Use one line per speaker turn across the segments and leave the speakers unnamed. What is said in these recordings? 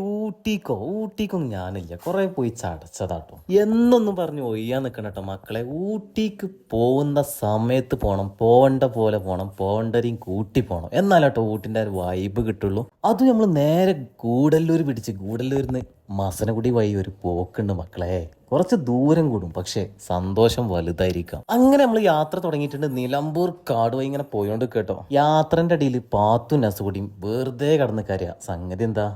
ഊട്ടിക്കൊന്നും ഞാനില്ല. കുറെ പോയി ചടച്ചതാട്ടോ. എന്നൊന്നും പറഞ്ഞു ഒയ്യാൻ നിൽക്കണം കേട്ടോ മക്കളെ. ഊട്ടിക്ക് പോകുന്ന സമയത്ത് പോണം, പോവേണ്ട പോലെ പോണം, പോവേണ്ടവരെയും കൂട്ടി പോണം. എന്നാലാട്ടോ ഊട്ടിൻ്റെ ഒരു വൈബ് കിട്ടുള്ളൂ. അതും നമ്മൾ നേരെ ഗൂഡല്ലൂർ പിടിച്ച് ഗൂഡല്ലൂരിൽ നിന്ന് മസനഗുടി വഴി ഒരു പോക്കുണ്ട് മക്കളെ. കുറച്ച് ദൂരം കൂടും, പക്ഷെ സന്തോഷം വലുതായിരിക്കാം. അങ്ങനെ നമ്മൾ യാത്ര തുടങ്ങിയിട്ടുണ്ട്. നിലമ്പൂർ കാട് വഴി ഇങ്ങനെ പോയോണ്ട് കേട്ടോ. യാത്രന്റെ അടിയിൽ പാത്തു നസുകൂടിയും വെറുതെ കടന്ന് കരയാ. സംഗതി എന്താ,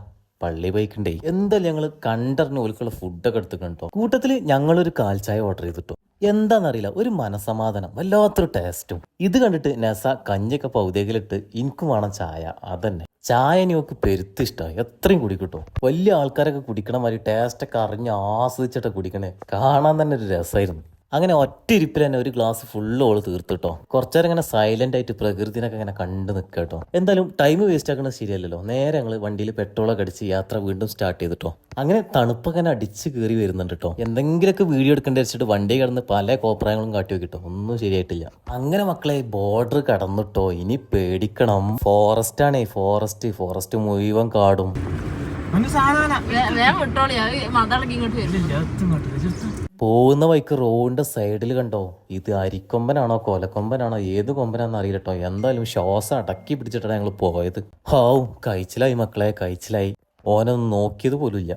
പള്ളി പോയിക്കണ്ടേ. എന്തായാലും ഞങ്ങൾ കണ്ടറിഞ്ഞ ഓൽക്കുള്ള ഫുഡൊക്കെ എടുത്തിട്ടോ. കൂട്ടത്തില് ഞങ്ങളൊരു കാൽച്ചായ ഓർഡർ ചെയ്തിട്ടു. എന്താണെന്നറിയില്ല, ഒരു മനസമാധാനം, വല്ലാത്തൊരു ടേസ്റ്റും. ഇത് കണ്ടിട്ട് നസ കഞ്ഞിയൊക്കെ പൗതേകിലിട്ട് എനിക്കും വേണം ചായ. അതന്നെ ചായ നോക്ക് പെരുത്ത് ഇഷ്ടമായി. എത്രയും കുടിക്കിട്ടോ. വലിയ ആൾക്കാരൊക്കെ കുടിക്കണ മാതിരി ടേസ്റ്റൊക്കെ അറിഞ്ഞ് ആസ്വദിച്ചിട്ട് കുടിക്കണേ കാണാൻ തന്നെ ഒരു രസമായിരുന്നു. അങ്ങനെ ഒറ്റ ഇരിപ്പിൽ തന്നെ ഒരു ഗ്ലാസ് ഫുള്ള് ഓള് തീർത്തിട്ടോ. കുറച്ചേരം ഇങ്ങനെ സൈലന്റ് ആയിട്ട് പ്രകൃതിനൊക്കെ ഇങ്ങനെ കണ്ടു നിൽക്കട്ടോ. എന്തായാലും ടൈം വേസ്റ്റ് ആക്കുന്നത് ശരിയല്ലല്ലോ. നേരെ ഞങ്ങൾ വണ്ടിയിൽ പെട്രോളൊക്കെ അടിച്ച് യാത്ര വീണ്ടും സ്റ്റാർട്ട് ചെയ്തിട്ടോ. അങ്ങനെ തണുപ്പൊക്കെ ഇങ്ങനെ അടിച്ച് കയറി വരുന്നുണ്ട് കേട്ടോ. എന്തെങ്കിലുമൊക്കെ വീഡിയോ എടുക്കേണ്ടി വെച്ചിട്ട് വണ്ടി കിടന്ന് പല കോപ്രായങ്ങളും കാട്ടി നോക്കിട്ടോ. ഒന്നും ശരിയായിട്ടില്ല. അങ്ങനെ മക്കളെ ബോർഡർ കടന്നിട്ടോ. ഇനി പേടിക്കണം. ഫോറസ്റ്റ് ആണേ, ഫോറസ്റ്റ് മുഴുവൻ കാടും. പോകുന്ന വഴിക്ക് റോഡിന്റെ സൈഡിൽ കണ്ടോ, ഇത് അരിക്കൊമ്പനാണോ കൊലക്കൊമ്പനാണോ ഏത് കൊമ്പനാണെന്ന് അറിയില്ല കേട്ടോ. എന്തായാലും ശ്വാസം അടക്കി പിടിച്ചിട്ടാണ് ഞങ്ങൾ പോയത്. കഴിച്ചിലായി മക്കളെ, കഴിച്ചിലായി. ഓനൊന്നും നോക്കിയത് പോലും ഇല്ല.